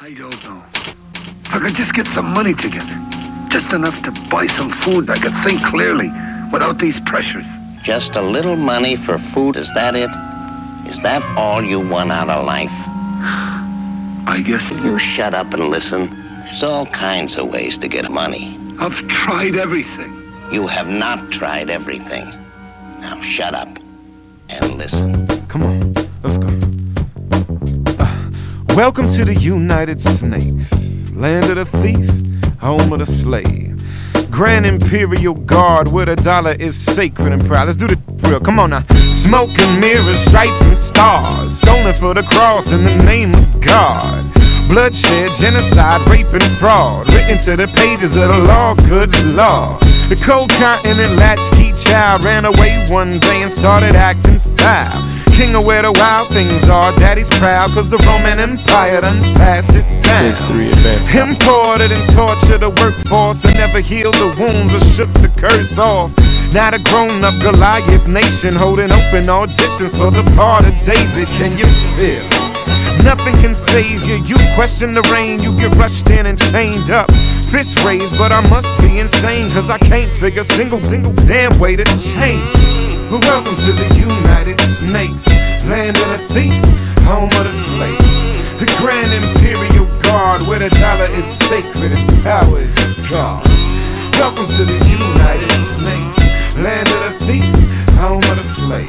I don't know. If I could just get some money together, just enough to buy some food, I could think clearly without these pressures. Just a little money for food, is that it? Is that all you want out of life? I guess. You shut up and listen. There's all kinds of ways to get money. I've tried everything. You have not tried everything. Now shut up and listen. Come on, let's go. Welcome to the United Snakes, land of the thief, home of the slave. Grand Imperial Guard where the dollar is sacred and proud. Let's do the real, come on now. Smoke and mirrors, stripes and stars, stolen for the cross in the name of God. Bloodshed, genocide, rape and fraud, written to the pages of the law, good law. The cold continent latchkey child ran away one day and started acting foul. King of where the wild things are, daddy's proud, cause the Roman Empire done passed it down. Imported and tortured the workforce and never healed the wounds or shook the curse off. Now the grown-up Goliath nation holding open auditions for the part of David. Can you feel? Nothing can save you. You question the rain, you get rushed in and chained up. Fish raised, but I must be insane, cause I can't figure single damn way to change. Well, welcome to the United Snakes, land of the thief, home of the slave. The Grand Imperial Guard where the dollar is sacred and power is God. Welcome to the United Snakes, land of the thief, home of the slave.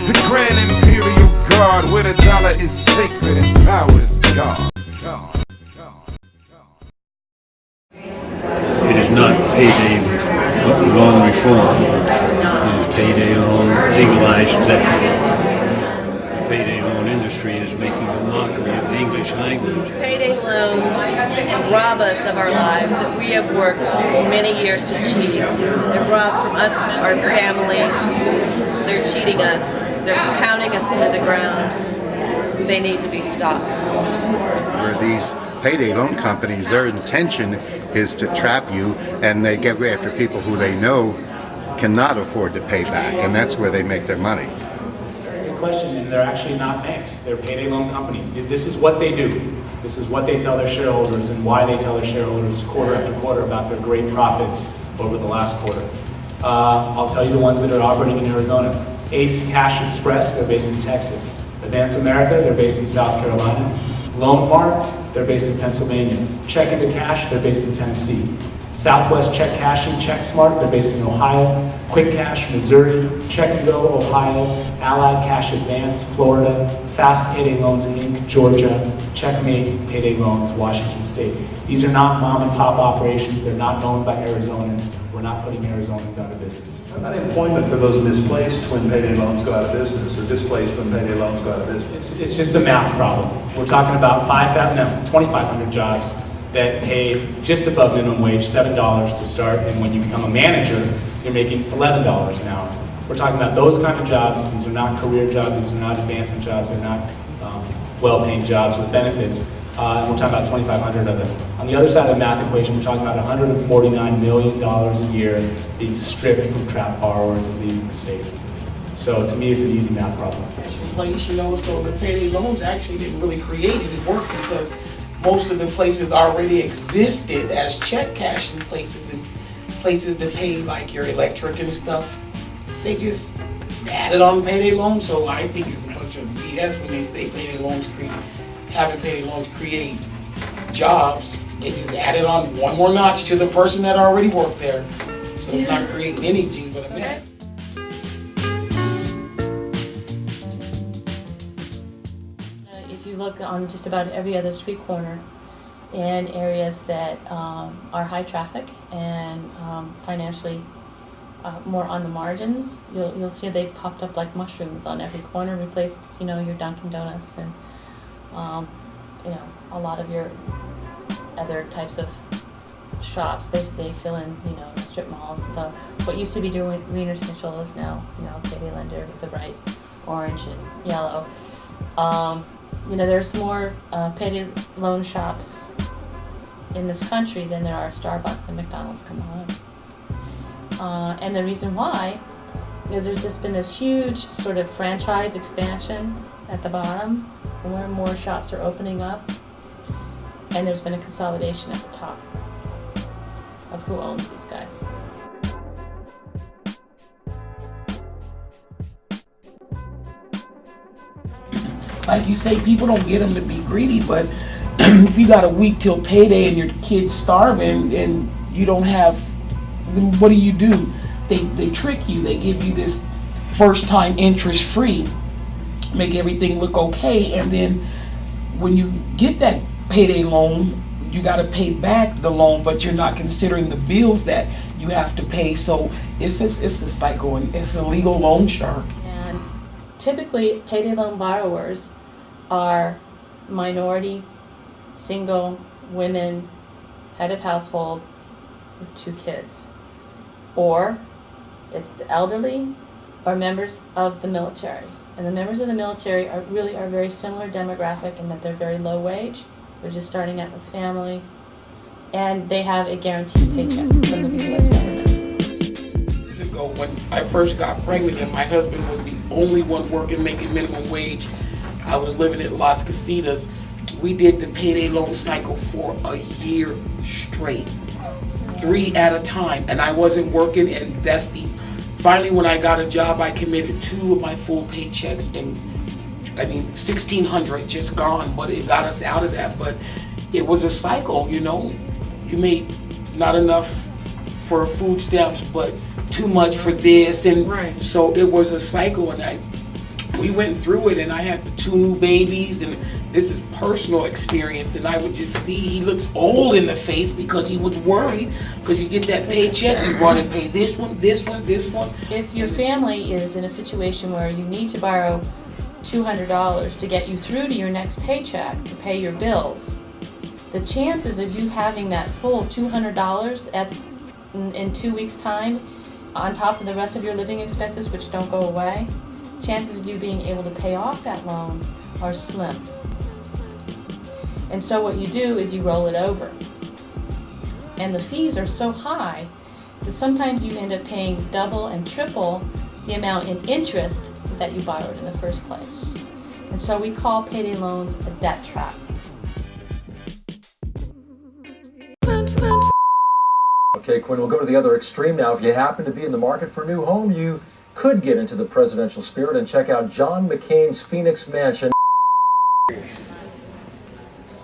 The Grand Imperial Guard where the dollar is sacred and power is God. It is not payday loan reform. It is payday loan legalized theft. The payday loan industry is making a mockery of the English language. Payday loans rob us of our lives that we have worked many years to achieve. They rob from us, our families. They're cheating us. They're pounding us into the ground. They need to be stopped. Where these payday loan companies, their intention is to trap you, and they get after people who they know cannot afford to pay back, and that's where they make their money. Good question, and they're actually not banks. They're payday loan companies. This is what they do. This is what they tell their shareholders and why they tell their shareholders quarter after quarter about their great profits over the last quarter. I'll tell you the ones that are operating in Arizona. Ace Cash Express, they're based in Texas. Advance America, they're based in South Carolina. Loan Mart, they're based in Pennsylvania. Check into Cash, they're based in Tennessee. Southwest Check Cashing, Check Smart, they're based in Ohio. Quick Cash, Missouri. Check and Go, Ohio. Allied Cash Advance, Florida. Fast Payday Loans, Inc., Georgia. Checkmate Payday Loans, Washington State. These are not mom and pop operations. They're not owned by Arizonans. We're not putting Arizonans out of business. What about employment for those misplaced when payday loans go out of business, or displaced when payday loans go out of business? It's just a math problem. We're talking about 2,500 jobs that pay just above minimum wage, $7 to start, and when you become a manager, you're making $11 an hour. We're talking about those kind of jobs. These are not career jobs. These are not advancement jobs. They're not well-paying jobs with benefits. And we're talking about 2,500 of them. On the other side of the math equation, we're talking about $149 million a year being stripped from trapped borrowers and leaving the state. So to me, it's an easy math problem. Place, you know, so the payday loans actually didn't really create any work because most of the places already existed as check cashing places and places to pay like your electric and stuff. They just added on payday loans, so I think it's a bunch of BS when they say payday loans having payday loans create jobs. They just added on one more notch to the person that already worked there. So it's not creating anything but a mess. If you look on just about every other street corner in areas that are high traffic and financially more on the margins, you'll see they've popped up like mushrooms on every corner, replaced, you know, your Dunkin' Donuts and you know, a lot of your other types of shops. They fill in, you know, strip malls. What used to be doing Wiener Schnitzel is now, you know, Payday Lender with the bright orange and yellow. You know, there's more payday loan shops in this country than there are Starbucks and McDonald's combined. And the reason why is there's just been this huge sort of franchise expansion at the bottom. More and more shops are opening up. and there's been a consolidation at the top of who owns these guys. Like you say, people don't get them to be greedy, but if you got a week till payday and your kid's starving and you don't have, then what do? They trick you. They give you this first time interest free, make everything look okay, and then when you get that payday loan, you got to pay back the loan, but you're not considering the bills that you have to pay. So it's a cycle, and it's a legal loan shark. And typically, payday loan borrowers are minority, single, women, head of household with 2 kids. Or it's the elderly or members of the military. And the members of the military are very similar demographic in that they're very low wage. They're just starting out with family. And they have a guaranteed paycheck from the U.S. government. Years ago, when I first got pregnant and my husband was the only one working, making minimum wage, I was living in Las Casitas. We did the payday loan cycle for a year straight, 3 at a time, and I wasn't working. And finally, when I got a job, I committed 2 of my full paychecks, and I mean, $1,600 just gone, but it got us out of that. But it was a cycle, you know. You made not enough for food stamps, but too much for this, and so it was a cycle, and we went through it, and I had the 2 new babies, and this is personal experience, and I would just see he looks old in the face because he was worried, because you get that paycheck, you want to pay this one, this one, this one. If your family is in a situation where you need to borrow $200 to get you through to your next paycheck to pay your bills, the chances of you having that full $200 in 2 weeks' time, on top of the rest of your living expenses, which don't go away, chances of you being able to pay off that loan are slim. And so what you do is you roll it over. And the fees are so high that sometimes you end up paying double and triple the amount in interest that you borrowed in the first place. And so we call payday loans a debt trap. Okay, Quinn, we'll go to the other extreme now. If you happen to be in the market for a new home, you could get into the presidential spirit and check out John McCain's Phoenix mansion.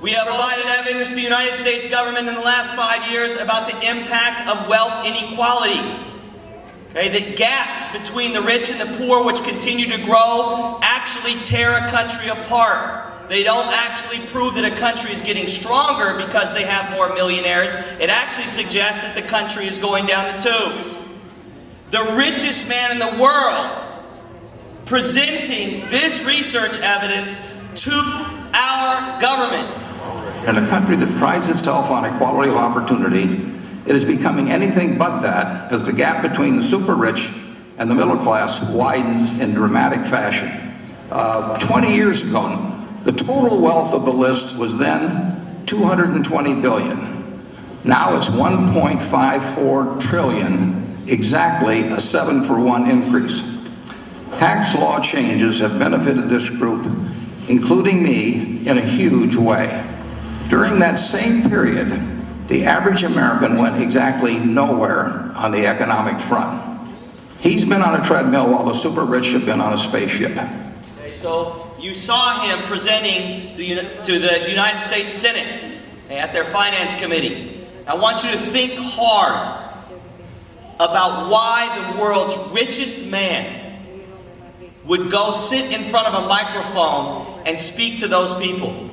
We have provided evidence to the United States government in the last 5 years about the impact of wealth inequality. Okay, the gaps between the rich and the poor, which continue to grow, actually tear a country apart. They don't actually prove that a country is getting stronger because they have more millionaires. It actually suggests that the country is going down the tubes. The richest man in the world presenting this research evidence to our government. In a country that prides itself on equality of opportunity, it is becoming anything but that as the gap between the super rich and the middle class widens in dramatic fashion. 20 years ago, the total wealth of the list was then $220 billion. Now it's $1.54 trillion, exactly a 7-for-1 increase. Tax law changes have benefited this group, including me, in a huge way. During that same period, the average American went exactly nowhere on the economic front. He's been on a treadmill while the super rich have been on a spaceship. Okay, so you saw him presenting to the United States Senate at their Finance Committee. I want you to think hard about why the world's richest man would go sit in front of a microphone and speak to those people.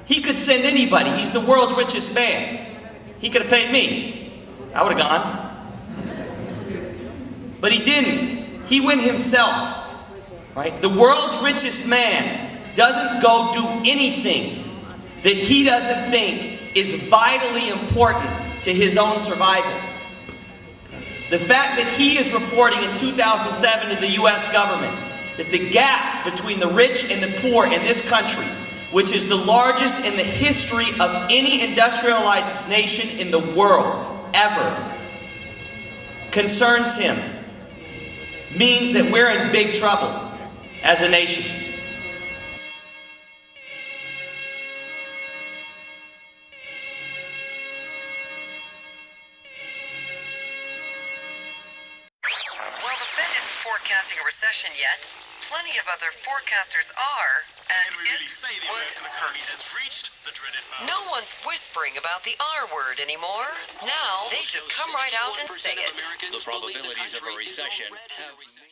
He could send anybody. He's the world's richest man. He could have paid me. I would have gone. But he didn't. He went himself. Right? The world's richest man doesn't go do anything that he doesn't think is vitally important to his own survival. The fact that he is reporting in 2007 to the U.S. government that the gap between the rich and the poor in this country, which is the largest in the history of any industrialized nation in the world ever, concerns him, means that we're in big trouble as a nation. forecasting a recession yet. Plenty of other forecasters are, and it would hurt. No one's whispering about the R word anymore. Now they just come right out and say it. The probabilities of a recession have...